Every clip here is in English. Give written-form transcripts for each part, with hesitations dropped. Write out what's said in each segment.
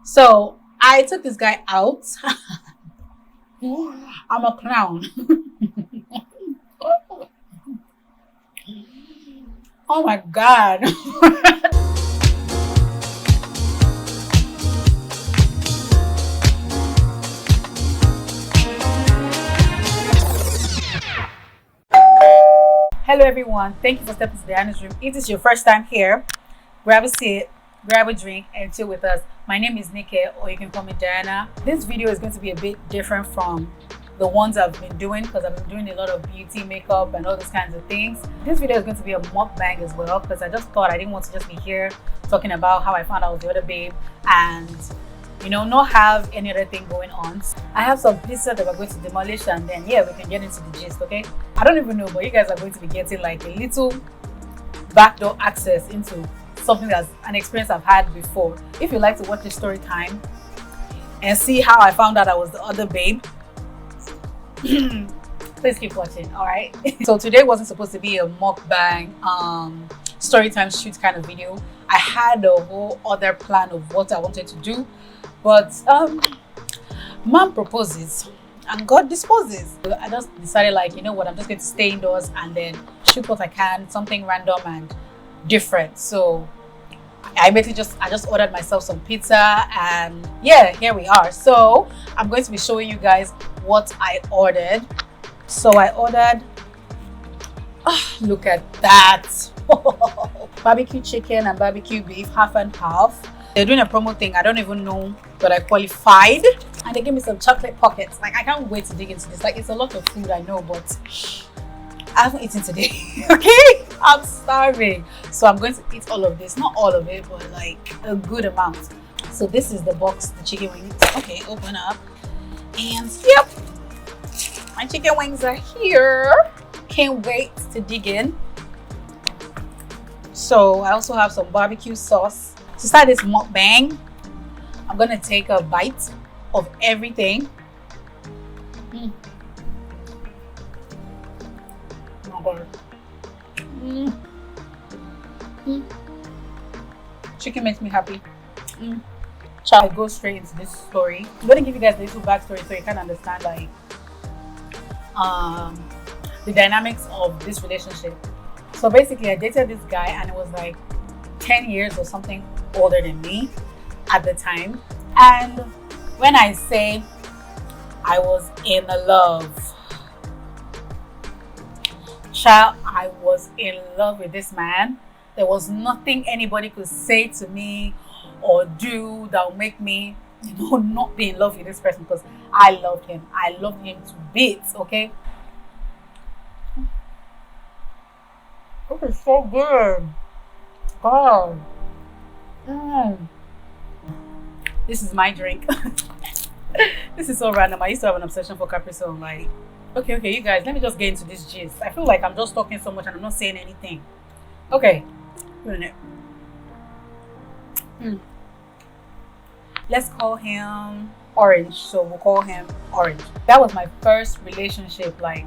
So I took this guy out. I'm a clown. Oh my god. Hello everyone. Thank you for stepping to the Anna's room. If this is your first time here, grab a seat, grab a drink, and chill with us. My name is Nike, or you can call me Diana. This video is going to be a bit different from the ones I've been doing because I've been doing a lot of beauty, makeup, and all those kinds of things. This video is going to be a mukbang as well because I just thought I didn't want to just be here talking about how I found out with the other babe and not have any other thing going on. I have some pieces that we're going to demolish, and then we can get into the gist. Okay, I don't even know, but you guys are going to be getting like a little backdoor access into something that's an experience I've had before. If you like to watch this story time and see how I found out I was the other babe, please keep watching. All right. So today wasn't supposed to be a mukbang story time shoot kind of video. I had a whole other plan of what I wanted to do, but man proposes and God disposes. I just decided, like, you know what, I'm just going to stay indoors and then shoot what I can, something random and different. So I just ordered myself some pizza, and here we are. So I'm going to be showing you guys what I ordered. So I ordered, look at that, barbecue chicken and barbecue beef, half and half. They're doing a promo thing. I don't even know, but I qualified, and they gave me some chocolate pockets. Like, I can't wait to dig into this. Like, it's a lot of food, I know, but I haven't eaten today. Okay, I'm starving, so I'm going to eat all of this. Not all of it, but like a good amount. So this is the box, the chicken wings. Okay, open up, and yep, my chicken wings are here. Can't wait to dig in. So I also have some barbecue sauce. To start this mukbang, I'm gonna take a bite of everything. Oh my god. Chicken makes me happy. I go straight into this story. I'm gonna give you guys a little backstory so you can understand, like, the dynamics of this relationship. So basically, I dated this guy, and it was like 10 years or something older than me at the time. And when I say I was in love, child, I was in love with this man. There was nothing anybody could say to me or do that would make me not be in love with this person, because I loved him. I loved him to bits. Okay, this is so good. God. This is my drink. This is so random. I used to have an obsession for Capri Sun. Like, okay, you guys, let me just get into this gist. I feel like I'm just talking so much and I'm not saying anything. Okay, let's call him Orange. So we'll call him Orange. That was my first relationship. Like,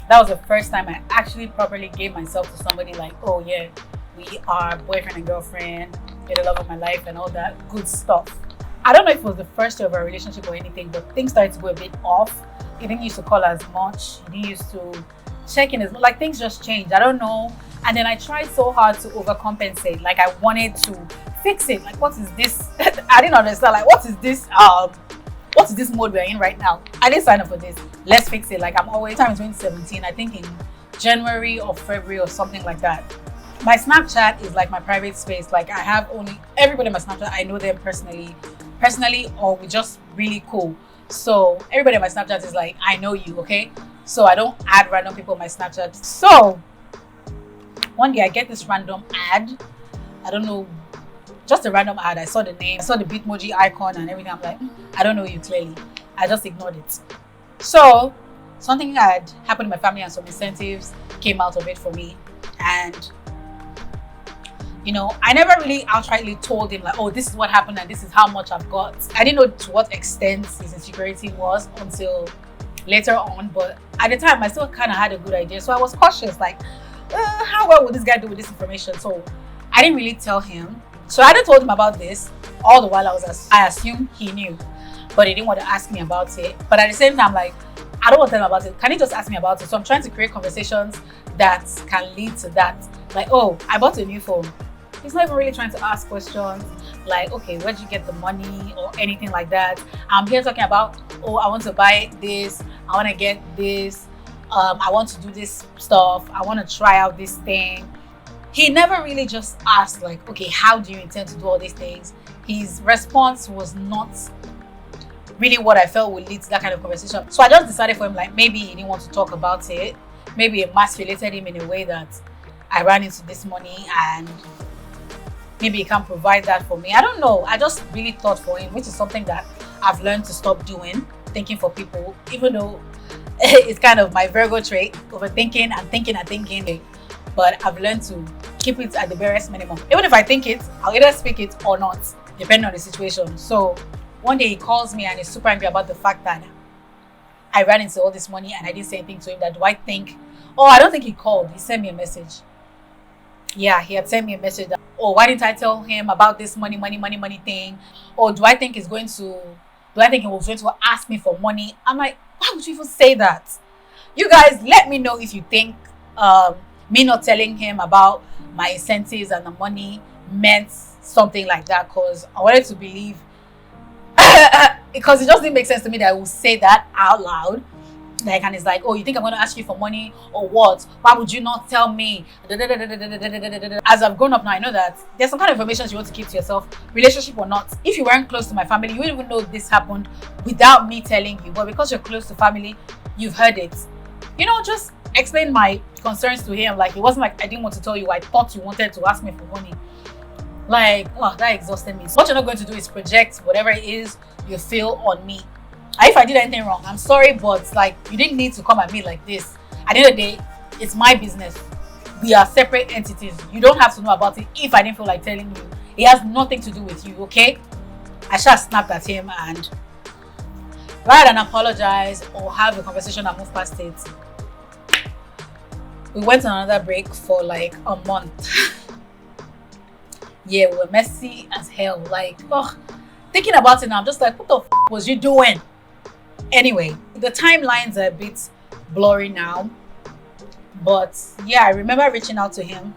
that was the first time I actually properly gave myself to somebody. Like, oh yeah, we are boyfriend and girlfriend, you're the love of my life, and all that good stuff. I don't know if it was the first year of our relationship or anything, but things started to go a bit off. He didn't used to call as much. He didn't used to check in as much. Like, things just changed. I don't know. And then I tried so hard to overcompensate. Like, I wanted to fix it. Like, what is this? I didn't understand. Like, what is this? What is this mode we're in right now? I didn't sign up for this. Let's fix it. Like, I'm always time in 2017. I think in January or February or something like that. My Snapchat is like my private space. Like, I have only everybody on my Snapchat, I know them personally, or we're just really cool. So everybody on my Snapchat is like, I know you, okay? So I don't add random people on my Snapchat. So one day I get this random ad. I don't know, just a random ad. I saw the name, I saw the Bitmoji icon and everything. I'm like, I don't know you clearly. I just ignored it. So something had happened in my family and some incentives came out of it for me. And I never really outrightly told him, like, oh, this is what happened and this is how much I've got. I didn't know to what extent his insecurity was until later on. But at the time, I still kind of had a good idea. So I was cautious, like, how well would this guy do with this information? So I didn't really tell him. So I hadn't told him about this. All the while I assumed he knew, but he didn't want to ask me about it. But at the same time, like, I don't want to tell him about it. Can he just ask me about it? So I'm trying to create conversations that can lead to that. Like, oh, I bought a new phone. He's not even really trying to ask questions like, okay, where'd you get the money or anything like that. I'm here talking about, oh, I want to buy this, I want to get this, I want to do this stuff, I want to try out this thing. He never really just asked like, okay, how do you intend to do all these things? His response was not really what I felt would lead to that kind of conversation. So I just decided for him, like, maybe he didn't want to talk about it. Maybe it emasculated him in a way that I ran into this money and maybe he can't provide that for me. I don't know. I just really thought for him, which is something that I've learned to stop doing, thinking for people, even though it's kind of my Virgo trait, overthinking and thinking. But I've learned to keep it at the barest minimum. Even if I think it, I'll either speak it or not, depending on the situation. So one day he calls me and he's super angry about the fact that I ran into all this money and I didn't say anything to him. That do I think? Oh, I don't think he called. He sent me a message. Yeah, he had sent me a message that, oh, why didn't I tell him about this money thing? Or do I think he was going to ask me for money? I'm like, why would you even say that? You guys, let me know if you think me not telling him about my incentives and the money meant something like that, because I wanted to believe because it just didn't make sense to me that I would say that out loud. Like, and it's like, oh, you think I'm going to ask you for money or what? Why would you not tell me? As I've grown up now, I know that there's some kind of information you want to keep to yourself, relationship or not. If you weren't close to my family, you wouldn't even know this happened without me telling you. But because you're close to family, you've heard it. You know, just explain my concerns to him. Like, it wasn't like I didn't want to tell you. I thought you wanted to ask me for money. Like, oh, that exhausted me. So what you're not going to do is project whatever it is you feel on me. If I did anything wrong, I'm sorry, but like, you didn't need to come at me like this. At the end of the day, it's my business. We are separate entities. You don't have to know about it if I didn't feel like telling you. It has nothing to do with you, okay? I just snapped at him, and rather than apologize or have a conversation and move past it, we went on another break for like a month. Yeah, we were messy as hell. Like, oh, thinking about it now, I'm just like, what the was you doing? Anyway, the timelines are a bit blurry now, but yeah, I remember reaching out to him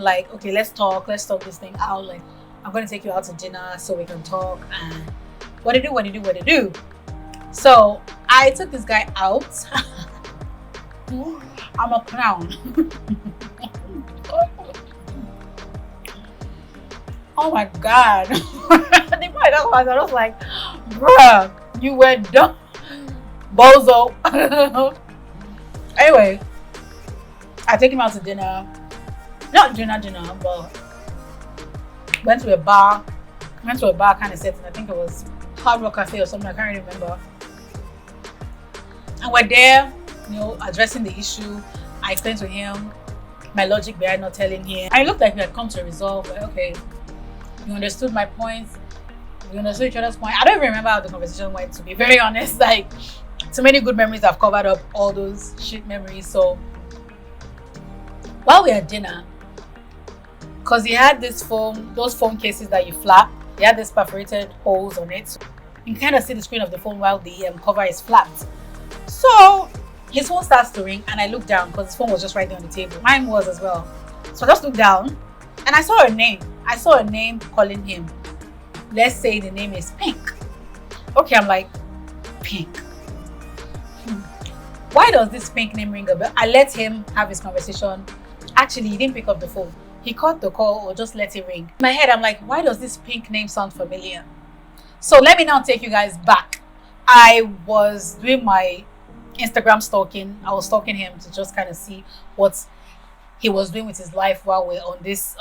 like, okay, let's talk this thing out. Like, I'm going to take you out to dinner so we can talk and what to do. So I took this guy out. I'm a clown. Oh my God. The point that was, I was like, bruh, you were dumb. Bozo. Anyway, I take him out to dinner. Not dinner, but went to a bar kind of setting. I think it was Hard Rock Cafe or something. I can't remember. And we're there, addressing the issue. I explained to him my logic behind not telling him. I looked like we had come to resolve. Like, okay, you understood my points. We understood each other's point. I don't even remember how the conversation went, to be very honest. Like, too many good memories have covered up all those shit memories. So while we had dinner, because he had those phone cases that you flap, they had these perforated holes on it. So you can kind of see the screen of the phone while the cover is flapped. So his phone starts to ring, and I look down because his phone was just right there on the table. Mine was as well. So I just looked down and I saw a name. I saw a name calling him. Let's say the name is Pink. Okay, I'm like, Pink. Why does this Pink name ring a bell? I let him have his conversation. Actually, he didn't pick up the phone. He caught the call or just let it ring. In my head, I'm like, why does this Pink name sound familiar? So let me now take you guys back. I was doing my Instagram stalking. I was stalking him to just kind of see what he was doing with his life while we're on this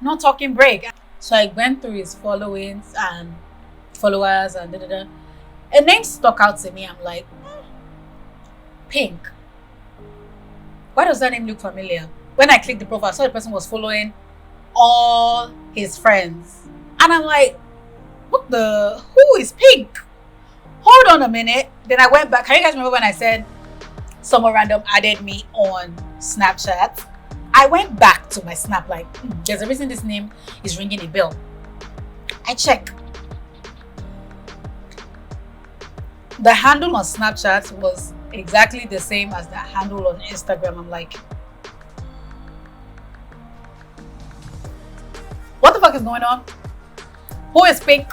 not talking break. So I went through his followings and followers and A name stuck out to me. I'm like, Pink. Why does that name look familiar? When I clicked the profile, I saw the person was following all his friends. And I'm like, who is Pink? Hold on a minute. Then I went back. Can you guys remember when I said someone random added me on Snapchat? I went back to my snap like, there's a reason this name is ringing a bell. I check. The handle on Snapchat was exactly the same as the handle on Instagram. I'm like, what the fuck is going on? Who is Pink?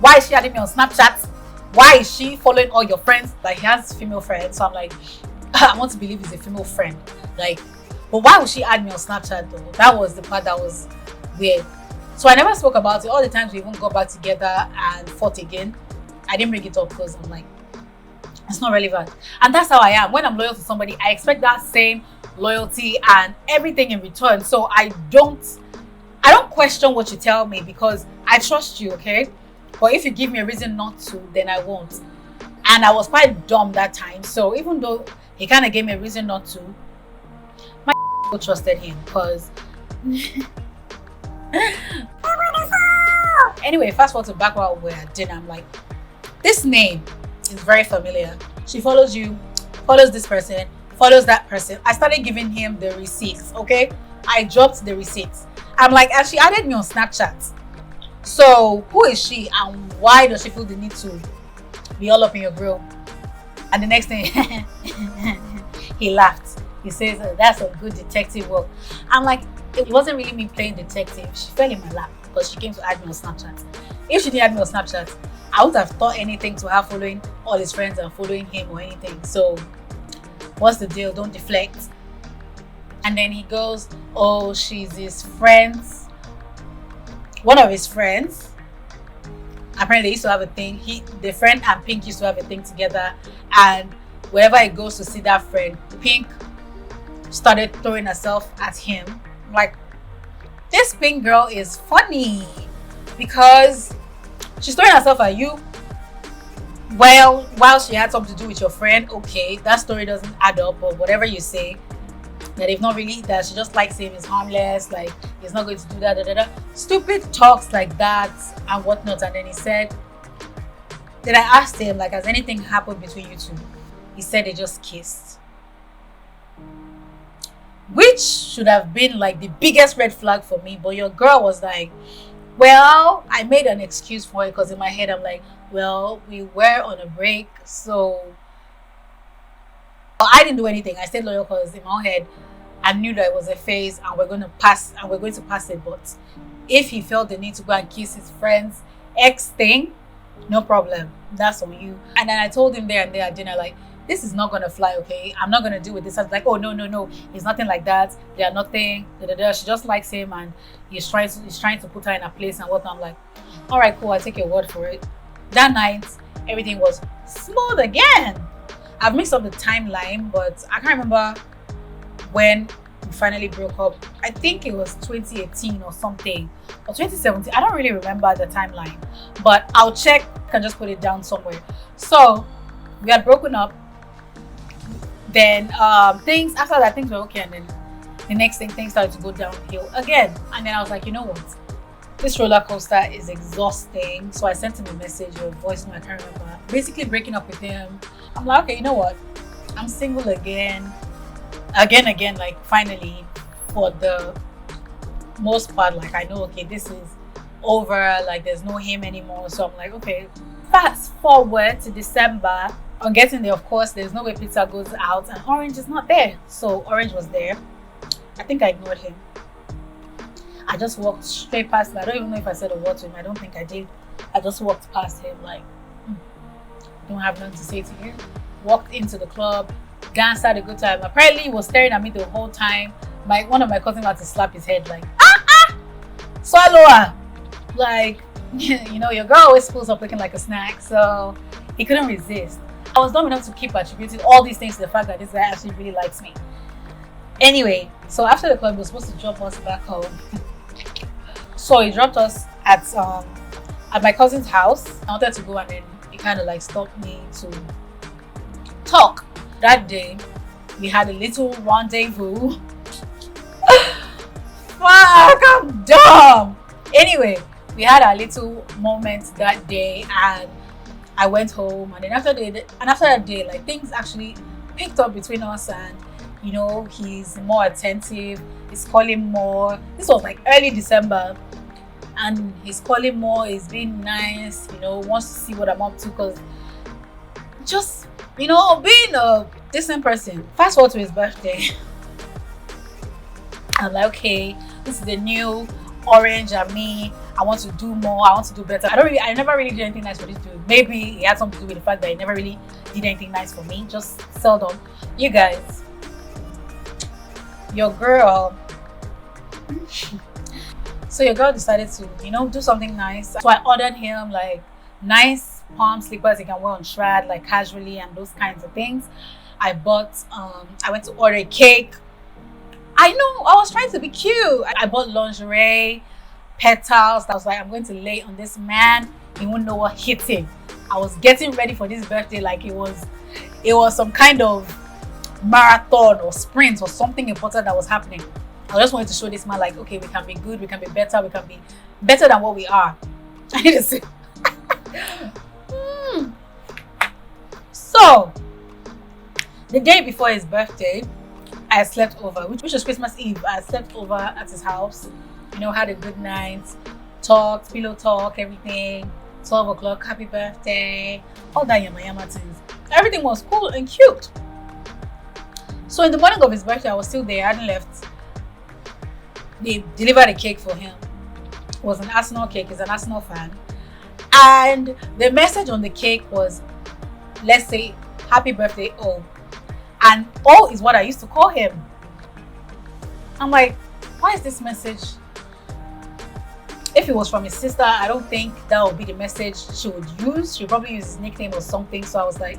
Why is she adding me on Snapchat? Why is she following all your friends? Like, he has female friends. So I'm like, I want to believe he's a female friend. Like, but why would she add me on Snapchat though? That was the part that was weird. So I never spoke about it. All the times we even got back together and fought again, I didn't bring it up because I'm like, it's not relevant. And that's how I am. When I'm loyal to somebody, I expect that same loyalty and everything in return. So I don't question what you tell me because I trust you, okay? But if you give me a reason not to, then I won't. And I was quite dumb that time. So even though he kind of gave me a reason not to, my trusted him because anyway, fast forward to back while we're at dinner. I'm like, this name is very familiar. She follows you, follows this person, follows that person. I started giving him the receipts, okay? I dropped the receipts. I'm like, and she added me on Snapchat. So who is she and why does she feel the need to be all up in your grill? And the next thing, he laughed. He says, oh, that's a good detective work. I'm like, it wasn't really me playing detective. She fell in my lap because she came to add me on Snapchat. If she didn't add me on Snapchat, I wouldn't have thought anything to her following all his friends and following him or anything. So what's the deal? Don't deflect. And then he goes, oh, she's his friends. One of his friends. Apparently they used to have a thing. The friend and Pink used to have a thing together. And wherever he goes to see that friend, Pink started throwing herself at him. I'm like, this Pink girl is funny because she's throwing herself at you. Well, while she had something to do with your friend, okay, that story doesn't add up, or whatever you say. That if not really, that she just likes him, is harmless, like he's not going to do that, stupid talks like that and whatnot. And then he said, then I asked him, like, has anything happened between you two? He said they just kissed, which should have been like the biggest red flag for me. But your girl was like, well, I made an excuse for it because in my head I'm like, well, we were on a break, so I didn't do anything. I stayed loyal because in my head I knew that it was a phase and we're going to pass it. But if he felt the need to go and kiss his friend's ex thing, no problem, that's on you. And then I told him there and there at dinner, like, this is not gonna fly, okay? I'm not gonna deal with this. I was like, oh no, it's nothing like that. They are nothing. She just likes him and he's trying to put her in a place and whatnot. I'm like, all right, cool, I take your word for it. That night, everything was smooth again. I've mixed up the timeline, but I can't remember when we finally broke up. I think it was 2018 or something, or 2017. I don't really remember the timeline, but I'll check. I can just put it down somewhere. So we had broken up. Then things were okay, and then the next thing, things started to go downhill again. And then I was like, you know what? This roller coaster is exhausting. So I sent him a message or a voice note, I can't remember. Basically breaking up with him. I'm like, okay, you know what? I'm single again, like finally, for the most part. Like, I know, okay, this is over. Like, there's no him anymore. So I'm like, okay. Fast forward to December. On getting there, of course, there's no way pizza goes out and Orange is not there. So Orange was there. I think I ignored him. I just walked straight past him. I don't even know if I said a word to him. I don't think I did. I just walked past him like, don't have nothing to say to you. Walked into the club, danced, had a good time. Apparently he was staring at me the whole time. One of my cousins had to slap his head like, swallow her. Like, you know, your girl always pulls up looking like a snack. So he couldn't resist. I was dumb enough to keep attributing all these things to the fact that this guy actually really likes me. Anyway, so after the club, he was supposed to drop us back home. So he dropped us at my cousin's house. I wanted to go and then he kind of like stopped me to talk. That day, we had a little rendezvous. Fuck, I'm dumb. Anyway, we had a little moment that day and I went home, and then after that day, like things actually picked up between us, and You know, he's more attentive. He's calling more. This was like early December, and he's calling more. He's being nice. You know, wants to see what I'm up to, because just, you know, being a decent person. Fast forward to his birthday. I'm like, okay, this is the new Orange and me. I want to do more. I want to do better. I never really did anything nice for this dude. Maybe it had something to do with the fact that he never really did anything nice for me. Just seldom. You guys, your girl. So your girl decided to, you know, do something nice. So I ordered him like nice palm slippers he can wear on Shrad, like casually, and those kinds of things. I went to order a cake. I know, I was trying to be cute. I bought lingerie, petals. I was like, I'm going to lay on this man. He won't know what hit him. I was getting ready for this birthday like it was some kind of marathon or sprint or something important that was happening. I just wanted to show this man like, okay, we can be good, we can be better than what we are. I need to say. So, the day before his birthday, I slept over, which was Christmas Eve. I slept over at his house, you know, had a good night, talked, pillow talk, everything. 12 o'clock, happy birthday, all that yama things. Everything was cool and cute. So in the morning of his birthday, I was still there, I hadn't left. They delivered a cake for him. It was an Arsenal cake, he's an Arsenal fan. And the message on the cake was, let's say, happy birthday, O. And O is what I used to call him. I'm like, why is this message? If it was from his sister, I don't think that would be the message she would use. She would probably use his nickname or something. So I was like,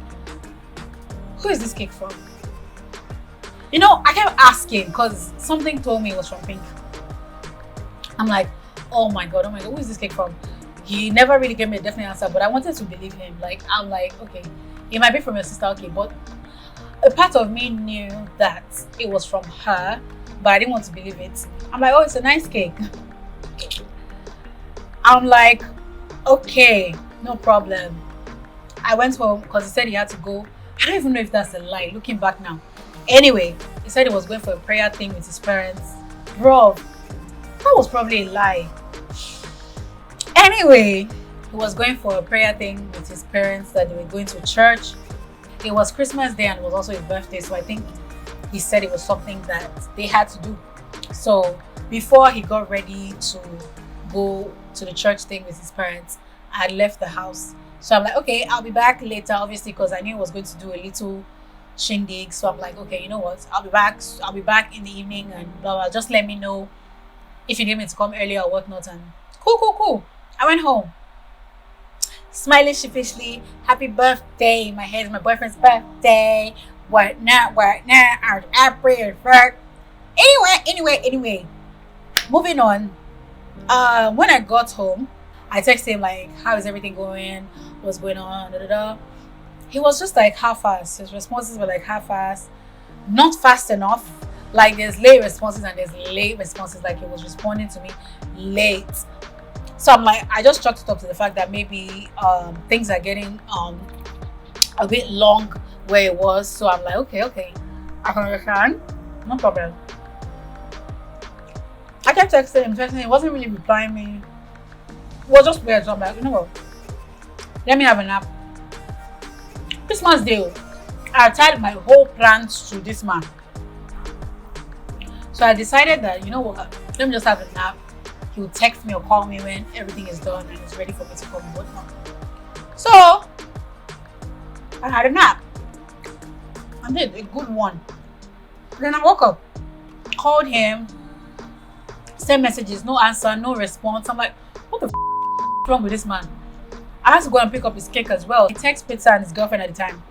who is this cake from? You know, I kept asking because something told me it was from Pink. I'm like, oh my god, who is this cake from? He never really gave me a definite answer, but I wanted to believe him. Like, I'm like, okay, it might be from your sister, okay, but a part of me knew that it was from her, but I didn't want to believe it. I'm like, oh, it's a nice cake. I'm like, okay, no problem. I went home because he said he had to go. I don't even know if that's a lie, looking back now. Anyway, he said he was going for a prayer thing with his parents. Bro, that was probably a lie. Anyway, he was going for a prayer thing with his parents, that they were going to church. It was Christmas Day and it was also his birthday, so I think he said it was something that they had to do. So before he got ready to go to the church thing with his parents, I had left the house. So I'm like, okay, I'll be back later, obviously, because I knew I was going to do a little shindig. So I'm like, okay, you know what, I'll be back in the evening and blah blah. Just let me know if you need me to come earlier or whatnot. And cool. I went home, smiling sheepishly. Happy birthday! My head is my boyfriend's birthday. What not? I pray for. Anyway. Moving on. When I got home, I texted him like, how is everything going? What's going on? He was just like half-assed. His responses were like half-assed, not fast enough. Like there's late responses and there's late responses. Like he was responding to me late. So I'm like, I just chalked it up to the fact that maybe things are getting a bit long where it was. So I'm like, okay, I can understand, no problem. I kept texting him, he wasn't really replying me. It was just weird. So I'm like, you know what? Let me have a nap. Christmas Day, I tied my whole plans to this man. So I decided that, you know what, let me just have a nap. He'll text me or call me when everything is done and it's ready for me to come and whatnot. So I had a nap. I did a good one. Then I woke up, called him, sent messages, no answer, no response. I'm like, what the is wrong with this man? I had to go and pick up his cake as well. He texted Peter and his girlfriend at the time.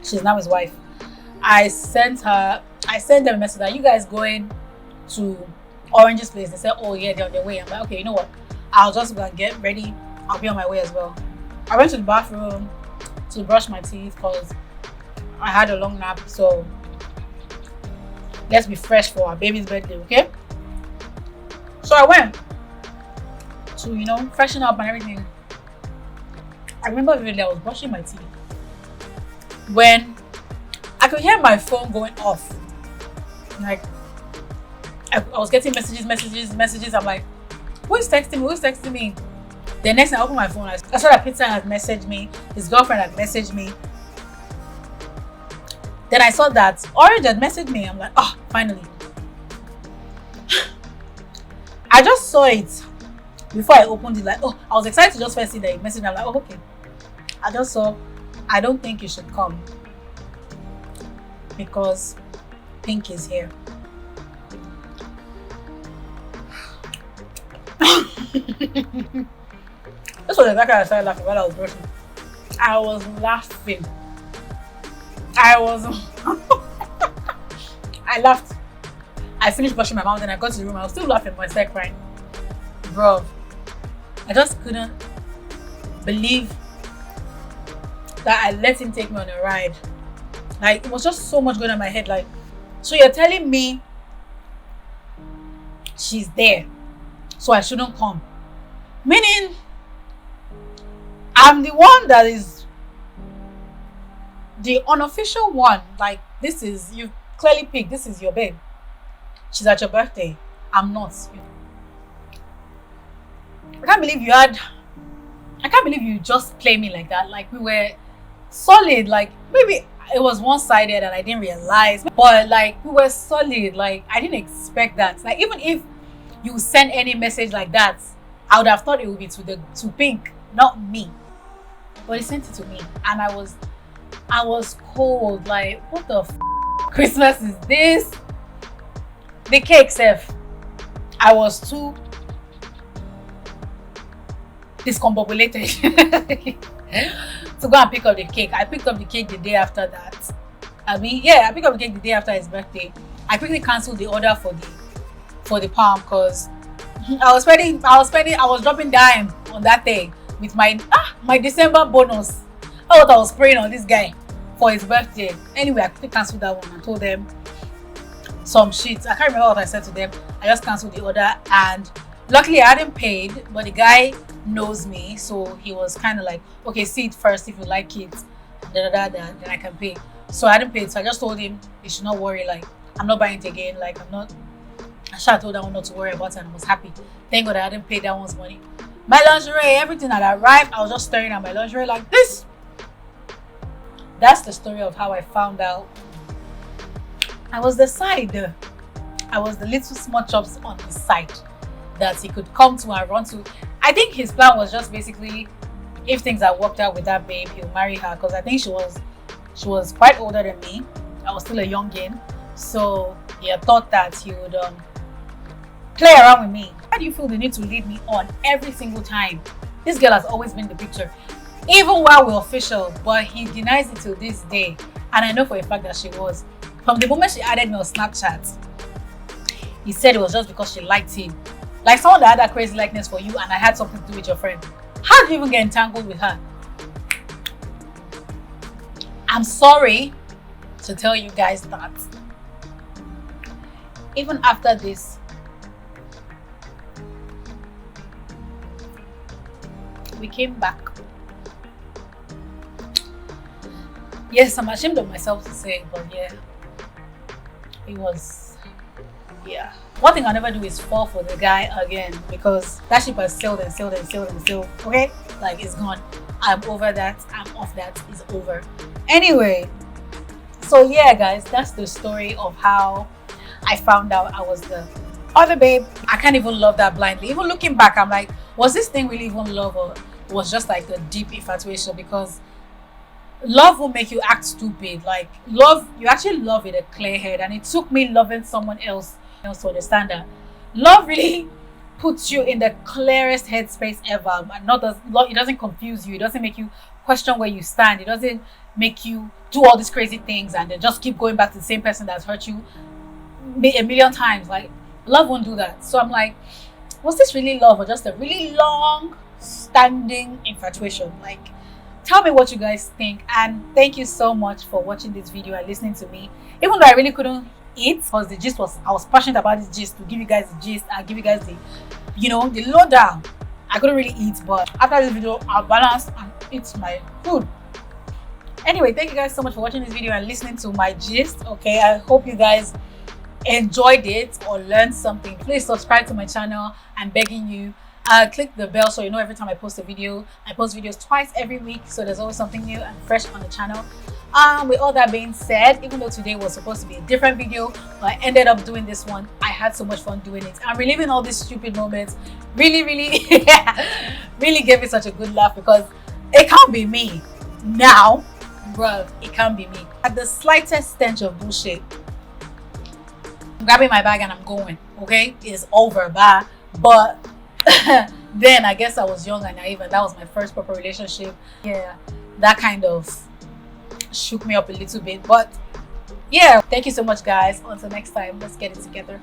She's now his wife. I sent them a message that, you guys going to Orange's place? They said, oh yeah, they're on their way. I'm like, okay, you know what? I'll just go and get ready. I'll be on my way as well. I went to the bathroom to brush my teeth because I had a long nap. So let's be fresh for our baby's birthday, okay? So I went to, you know, freshen up and everything. I remember vividly I was brushing my teeth when I could hear my phone going off. Like I was getting messages. I'm like, who is texting me? Who is texting me? The next time I open my phone, I saw that Peter had messaged me. His girlfriend had messaged me. Then I saw that Orange had messaged me. I'm like, oh, finally. I just saw it before I opened it. Like, oh, I was excited to just first see that he messaged me. I'm like, oh, okay. I just saw, I don't think you should come because Pink is here. This was exactly how I started laughing while I was brushing. I was laughing. I laughed. I finished brushing my mouth and I got to the room. I was still laughing, but I started crying. Bro, I just couldn't believe that I let him take me on a ride. Like, it was just so much going on in my head. Like, so you're telling me she's there, so I shouldn't come? Meaning, I'm the one that is the unofficial one. Like, this is, you clearly picked, this is your babe. She's at your birthday. I'm not. I can't believe you just play me like that. Like, we were solid. Like, maybe it was one-sided and I didn't realize. But like, we were solid. Like, I didn't expect that. Like, even if you send any message like that, I would have thought it would be to Pink, not me. But he sent it to me, and I was cold. Like, what the Christmas is this? The cake, Seth. I was too discombobulated to go and pick up the cake. I picked up the cake the day after that. I picked up the cake the day after his birthday. I quickly cancelled the order for the palm because I was dropping dime on that thing with my December bonus. I thought I was praying on this guy for his birthday. Anyway, I quickly cancelled that one and told them some shit. I can't remember what I said to them. I just cancelled the order, and luckily I hadn't paid, but the guy knows me, so he was kind of like, okay, see it first if you like it, then I can pay. So I hadn't paid, so I just told him he should not worry. Like, I'm not buying it again. Like, I should have told that one not to worry about it, and I was happy. Thank God I hadn't paid that one's money. My lingerie, everything had arrived. I was just staring at my lingerie like this. That's the story of how I found out I was the side. I was the little small chops on the side that he could come to and run to. I think his plan was just basically, if things had worked out with that babe, he'll marry her, because I think she was quite older than me. I was still a youngin, so he had thought that he would play around with me. Why do you feel the need to lead me on every single time? This girl has always been the picture, even while we're official, but he denies it till this day. And I know for a fact that she was. From the moment she added me on Snapchat, he said it was just because she liked him. Like someone that had that crazy likeness for you and I had something to do with your friend. How did you even get entangled with her? I'm sorry to tell you guys that even after this, we came back. Yes, I'm ashamed of myself to say, but yeah, it was, yeah. One thing I'll never do is fall for the guy again, because that ship has sailed and sailed and sailed and sailed. Okay? Like, it's gone. I'm over that. I'm off that. It's over. Anyway, so yeah, guys, that's the story of how I found out I was the other babe. I can't even love that blindly. Even looking back, I'm like, was this thing really even love, or was just like a deep infatuation? Because love will make you act stupid. Like, love, you actually love with a clear head, and it took me loving someone else to understand that love really puts you in the clearest headspace ever. It doesn't confuse you. It doesn't make you question where you stand. It doesn't make you do all these crazy things and then just keep going back to the same person that's hurt you a million times. Like, love won't do that. So I'm like, was this really love or just a really long standing infatuation? Like, tell me what you guys think, and thank you so much for watching this video and listening to me, even though I really couldn't eat because the gist was, I was passionate about this gist, to give you guys the gist and give you guys the, the lowdown. I couldn't really eat, but after this video I'll balance and eat my food. Anyway, thank you guys so much for watching this video and listening to my gist. Okay, I hope you guys enjoyed it or learned something, please subscribe to my channel. I'm begging you. Click the bell so you know every time I post a video. I post videos twice every week, so there's always something new and fresh on the channel. With all that being said, even though today was supposed to be a different video, but I ended up doing this one. I had so much fun doing it. I'm reliving all these stupid moments. Really, really gave me such a good laugh, because it can't be me now, bruh. It can't be me. At the slightest stench of bullshit, I'm grabbing my bag and I'm going. Okay, it's over, bye. But then I guess I was young and naive, and that was my first proper relationship. Yeah, that kind of shook me up a little bit. But yeah, thank you so much, guys. Until next time, let's get it together.